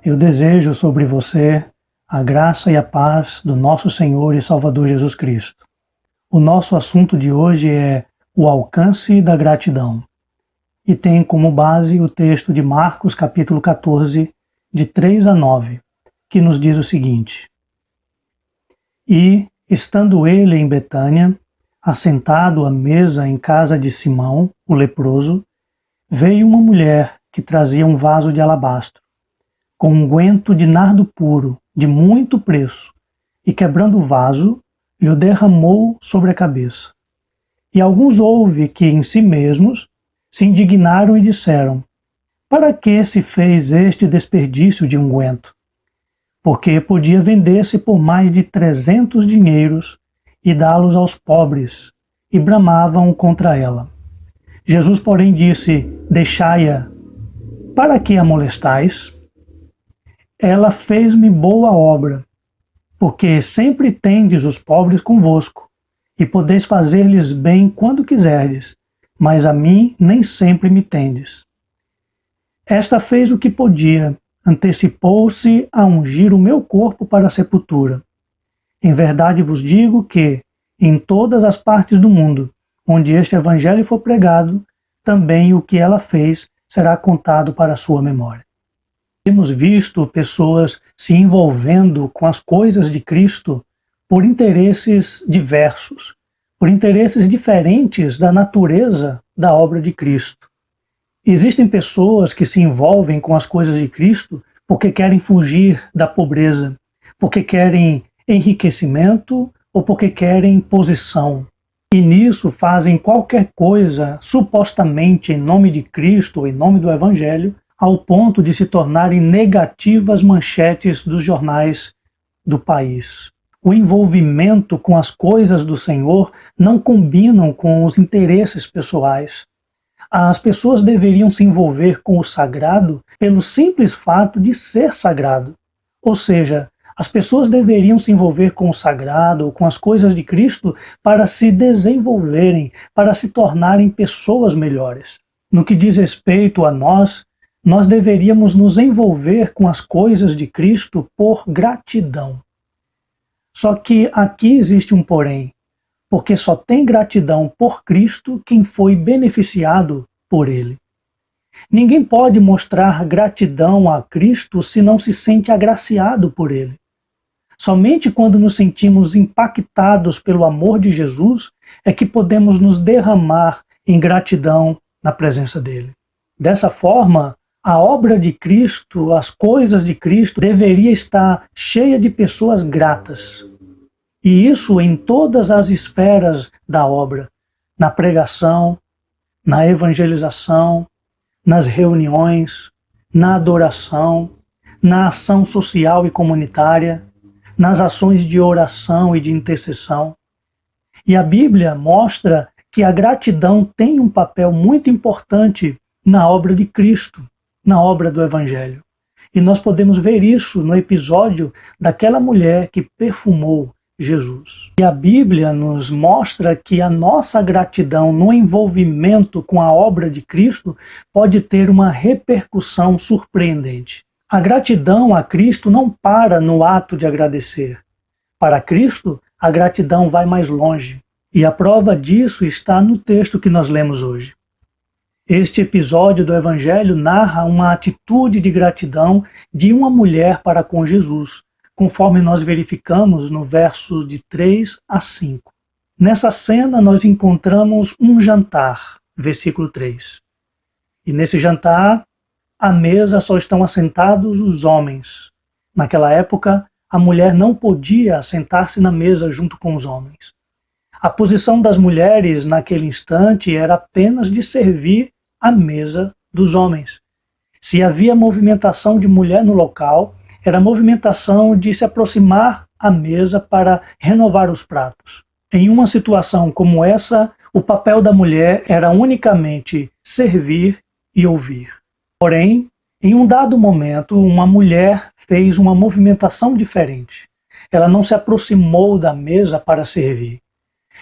Eu desejo sobre você a graça e a paz do nosso Senhor e Salvador Jesus Cristo. O nosso assunto de hoje é o alcance da gratidão e tem como base o texto de Marcos capítulo 14, de 3 a 9, que nos diz o seguinte: E, estando ele em Betânia, assentado à mesa em casa de Simão, o leproso, veio uma mulher que trazia um vaso de alabastro, com unguento de nardo puro, de muito preço, e quebrando o vaso, lhe o derramou sobre a cabeça. E alguns houve que em si mesmos se indignaram e disseram: Para que se fez este desperdício de unguento? Porque podia vender-se por mais de 300 dinheiros e dá-los aos pobres, e bramavam contra ela. Jesus, porém, disse: Deixai-a, para que a molestais? Ela fez-me boa obra, porque sempre tendes os pobres convosco, e podeis fazer-lhes bem quando quiserdes, mas a mim nem sempre me tendes. Esta fez o que podia, antecipou-se a ungir o meu corpo para a sepultura. Em verdade vos digo que, em todas as partes do mundo, onde este evangelho for pregado, também o que ela fez será contado para a sua memória. Temos visto pessoas se envolvendo com as coisas de Cristo por interesses diversos, por interesses diferentes da natureza da obra de Cristo. Existem pessoas que se envolvem com as coisas de Cristo porque querem fugir da pobreza, porque querem enriquecimento ou porque querem posição. E nisso fazem qualquer coisa, supostamente em nome de Cristo ou em nome do Evangelho, ao ponto de se tornarem negativas manchetes dos jornais do país. O envolvimento com as coisas do Senhor não combinam com os interesses pessoais. As pessoas deveriam se envolver com o sagrado pelo simples fato de ser sagrado. Ou seja, as pessoas deveriam se envolver com o sagrado ou com as coisas de Cristo para se desenvolverem, para se tornarem pessoas melhores. No que diz respeito a nós deveríamos nos envolver com as coisas de Cristo por gratidão. Só que aqui existe um porém, porque só tem gratidão por Cristo quem foi beneficiado por Ele. Ninguém pode mostrar gratidão a Cristo se não se sente agraciado por Ele. Somente quando nos sentimos impactados pelo amor de Jesus é que podemos nos derramar em gratidão na presença dEle. Dessa forma, a obra de Cristo, as coisas de Cristo, deveria estar cheia de pessoas gratas. E isso em todas as esferas da obra, na pregação, na evangelização, nas reuniões, na adoração, na ação social e comunitária, nas ações de oração e de intercessão. E a Bíblia mostra que a gratidão tem um papel muito importante na obra de Cristo, na obra do Evangelho. E nós podemos ver isso no episódio daquela mulher que perfumou Jesus. E a Bíblia nos mostra que a nossa gratidão no envolvimento com a obra de Cristo pode ter uma repercussão surpreendente. A gratidão a Cristo não para no ato de agradecer. Para Cristo, a gratidão vai mais longe. E a prova disso está no texto que nós lemos hoje. Este episódio do Evangelho narra uma atitude de gratidão de uma mulher para com Jesus, conforme nós verificamos no verso de 3 a 5. Nessa cena nós encontramos um jantar, versículo 3. E nesse jantar, à mesa só estão assentados os homens. Naquela época, a mulher não podia assentar-se na mesa junto com os homens. A posição das mulheres naquele instante era apenas de servir à mesa dos homens. Se havia movimentação de mulher no local, era movimentação de se aproximar à mesa para renovar os pratos. Em uma situação como essa, o papel da mulher era unicamente servir e ouvir. Porém, em um dado momento, uma mulher fez uma movimentação diferente. Ela não se aproximou da mesa para servir.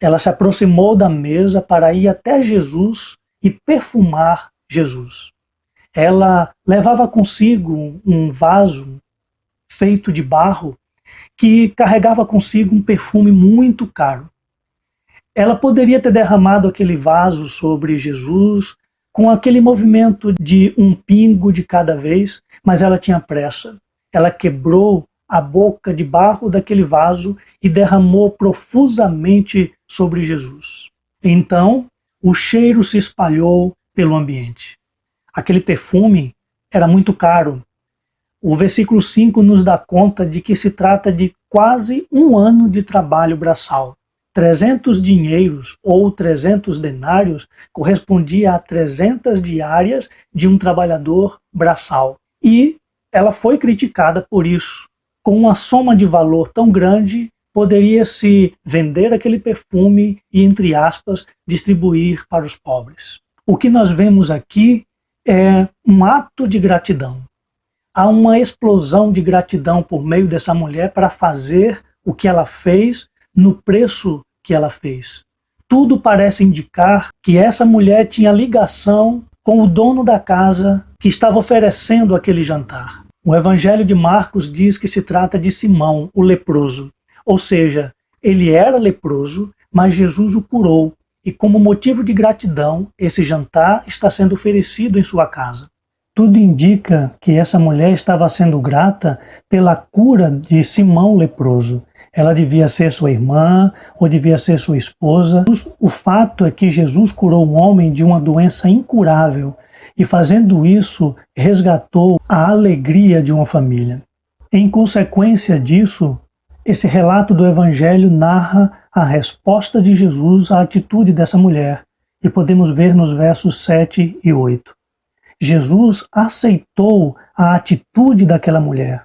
Ela se aproximou da mesa para ir até Jesus e perfumar Jesus. ela levava consigo um vaso feito de barro que carregava consigo um perfume muito caro. Ela poderia ter derramado aquele vaso sobre Jesus com aquele movimento de um pingo de cada vez, mas ela tinha pressa. Ela quebrou a boca de barro daquele vaso e derramou profusamente sobre Jesus. Então, o cheiro se espalhou pelo ambiente. Aquele perfume era muito caro. O versículo 5 nos dá conta de que se trata de quase um ano de trabalho braçal. 300 dinheiros ou 300 denários correspondia a 300 diárias de um trabalhador braçal. E ela foi criticada por isso. Com uma soma de valor tão grande, poderia-se vender aquele perfume e, entre aspas, distribuir para os pobres. O que nós vemos aqui é um ato de gratidão. Há uma explosão de gratidão por meio dessa mulher para fazer o que ela fez no preço que ela fez. Tudo parece indicar que essa mulher tinha ligação com o dono da casa que estava oferecendo aquele jantar. O Evangelho de Marcos diz que se trata de Simão, o leproso. Ou seja, ele era leproso, mas Jesus o curou. E como motivo de gratidão, esse jantar está sendo oferecido em sua casa. Tudo indica que essa mulher estava sendo grata pela cura de Simão leproso. Ela devia ser sua irmã ou devia ser sua esposa. O fato é que Jesus curou um homem de uma doença incurável e, fazendo isso, resgatou a alegria de uma família. Em consequência disso, esse relato do Evangelho narra a resposta de Jesus à atitude dessa mulher, e podemos ver nos versos 7 e 8. Jesus aceitou a atitude daquela mulher,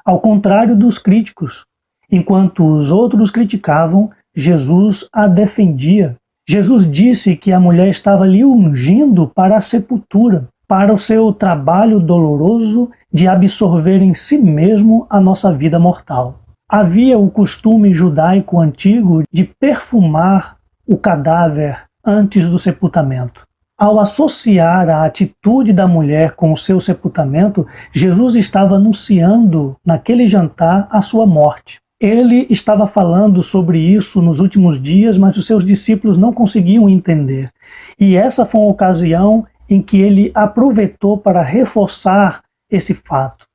ao contrário dos críticos. Enquanto os outros criticavam, Jesus a defendia. Jesus disse que a mulher estava lhe ungindo para a sepultura, para o seu trabalho doloroso de absorver em si mesmo a nossa vida mortal. Havia o costume judaico antigo de perfumar o cadáver antes do sepultamento. Ao associar a atitude da mulher com o seu sepultamento, Jesus estava anunciando naquele jantar a sua morte. Ele estava falando sobre isso nos últimos dias, mas os seus discípulos não conseguiam entender. E essa foi uma ocasião em que ele aproveitou para reforçar esse fato.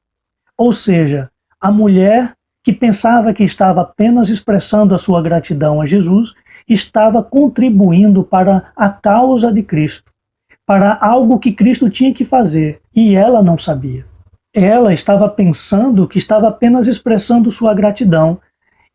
Ou seja, a mulher que pensava que estava apenas expressando a sua gratidão a Jesus, estava contribuindo para a causa de Cristo, para algo que Cristo tinha que fazer, e ela não sabia. Ela estava pensando que estava apenas expressando sua gratidão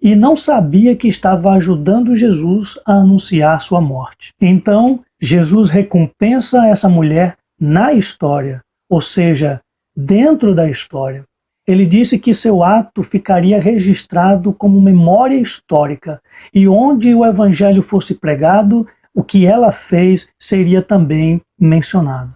e não sabia que estava ajudando Jesus a anunciar sua morte. Então, Jesus recompensa essa mulher na história, ou seja, dentro da história. Ele disse que seu ato ficaria registrado como memória histórica, e onde o evangelho fosse pregado, o que ela fez seria também mencionado.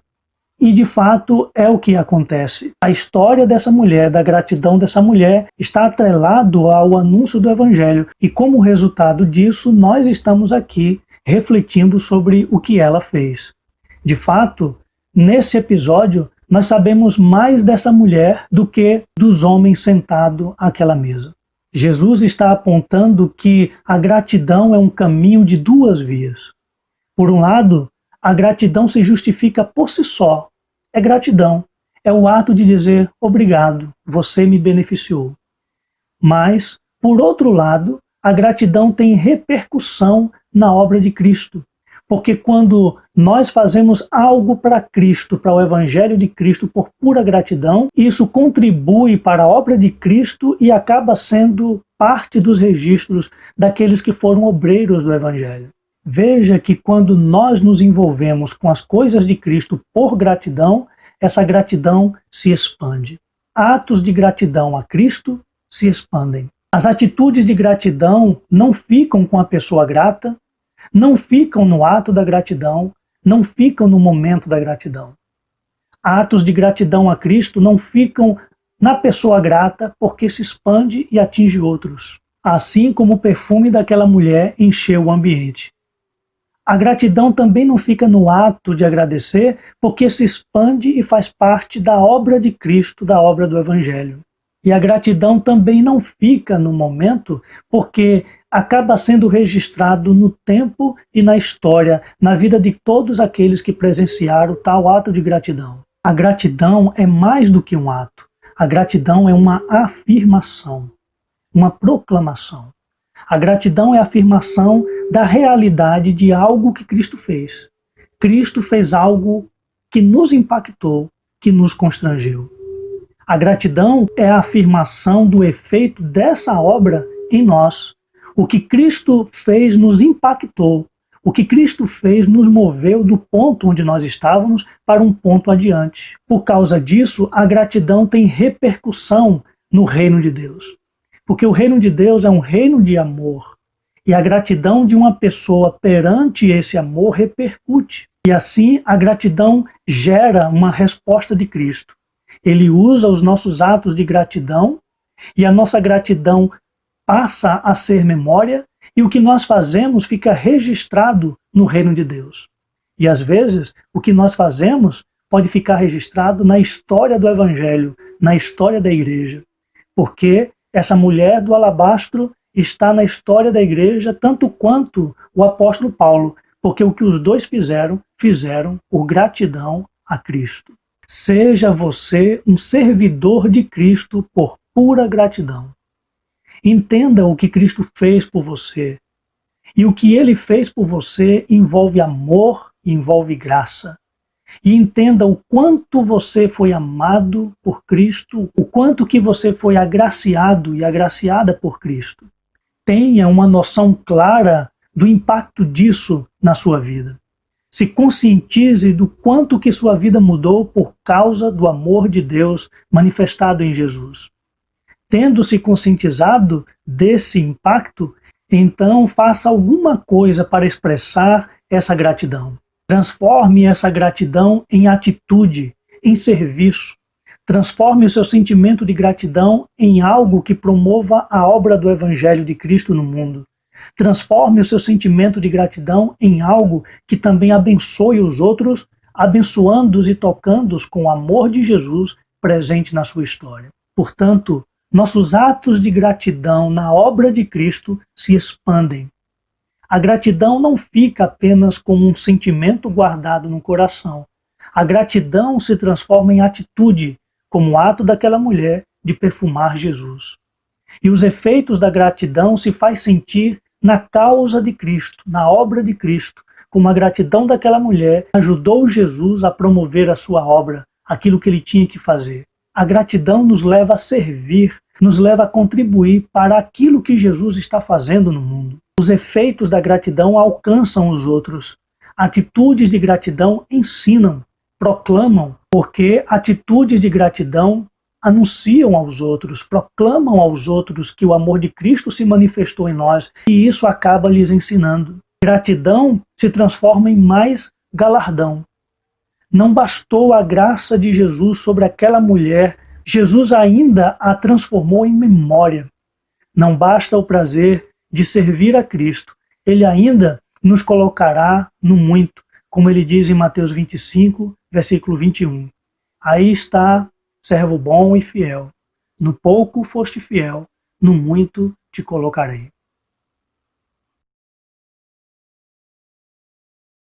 E de fato é o que acontece. A história dessa mulher, da gratidão dessa mulher, está atrelado ao anúncio do evangelho, e como resultado disso, nós estamos aqui refletindo sobre o que ela fez. De fato, nesse episódio, nós sabemos mais dessa mulher do que dos homens sentados àquela mesa. Jesus está apontando que a gratidão é um caminho de duas vias. Por um lado, a gratidão se justifica por si só. É gratidão. É o ato de dizer obrigado, você me beneficiou. Mas, por outro lado, a gratidão tem repercussão na obra de Cristo. Porque quando nós fazemos algo para Cristo, para o Evangelho de Cristo, por pura gratidão, isso contribui para a obra de Cristo e acaba sendo parte dos registros daqueles que foram obreiros do Evangelho. Veja que quando nós nos envolvemos com as coisas de Cristo por gratidão, essa gratidão se expande. Atos de gratidão a Cristo se expandem. As atitudes de gratidão não ficam com a pessoa grata, não ficam no ato da gratidão, não ficam no momento da gratidão. Atos de gratidão a Cristo não ficam na pessoa grata porque se expande e atinge outros. Assim como o perfume daquela mulher encheu o ambiente. A gratidão também não fica no ato de agradecer, porque se expande e faz parte da obra de Cristo, da obra do Evangelho. E a gratidão também não fica no momento, porque acaba sendo registrado no tempo e na história, na vida de todos aqueles que presenciaram tal ato de gratidão. A gratidão é mais do que um ato. A gratidão é uma afirmação, uma proclamação. A gratidão é a afirmação da realidade de algo que Cristo fez. Cristo fez algo que nos impactou, que nos constrangeu. A gratidão é a afirmação do efeito dessa obra em nós. O que Cristo fez nos impactou. O que Cristo fez nos moveu do ponto onde nós estávamos para um ponto adiante. Por causa disso, a gratidão tem repercussão no reino de Deus. Porque o reino de Deus é um reino de amor. E a gratidão de uma pessoa perante esse amor repercute. E assim a gratidão gera uma resposta de Cristo. Ele usa os nossos atos de gratidão e a nossa gratidão passa a ser memória e o que nós fazemos fica registrado no reino de Deus. E às vezes o que nós fazemos pode ficar registrado na história do Evangelho, na história da igreja. Porque essa mulher do alabastro está na história da igreja tanto quanto o apóstolo Paulo, porque o que os dois fizeram por gratidão a Cristo. Seja você um servidor de Cristo por pura gratidão. Entenda o que Cristo fez por você. E o que ele fez por você envolve amor, envolve graça. E entenda o quanto você foi amado por Cristo, o quanto que você foi agraciado e agraciada por Cristo. Tenha uma noção clara do impacto disso na sua vida. Se conscientize do quanto que sua vida mudou por causa do amor de Deus manifestado em Jesus. Tendo se conscientizado desse impacto, então faça alguma coisa para expressar essa gratidão. Transforme essa gratidão em atitude, em serviço. Transforme o seu sentimento de gratidão em algo que promova a obra do Evangelho de Cristo no mundo. Transforme o seu sentimento de gratidão em algo que também abençoe os outros, abençoando-os e tocando-os com o amor de Jesus presente na sua história. Portanto, nossos atos de gratidão na obra de Cristo se expandem. A gratidão não fica apenas como um sentimento guardado no coração. A gratidão se transforma em atitude, como o ato daquela mulher de perfumar Jesus. E os efeitos da gratidão se faz sentir na causa de Cristo, na obra de Cristo, como a gratidão daquela mulher ajudou Jesus a promover a sua obra, aquilo que ele tinha que fazer. A gratidão nos leva a servir, nos leva a contribuir para aquilo que Jesus está fazendo no mundo. Os efeitos da gratidão alcançam os outros. Atitudes de gratidão ensinam, proclamam, porque atitudes de gratidão anunciam aos outros, proclamam aos outros que o amor de Cristo se manifestou em nós e isso acaba lhes ensinando. Gratidão se transforma em mais galardão. Não bastou a graça de Jesus sobre aquela mulher, Jesus ainda a transformou em memória. Não basta o prazer de servir a Cristo, ele ainda nos colocará no muito, como ele diz em Mateus 25, versículo 21. Aí está, servo bom e fiel. No pouco foste fiel, no muito te colocarei.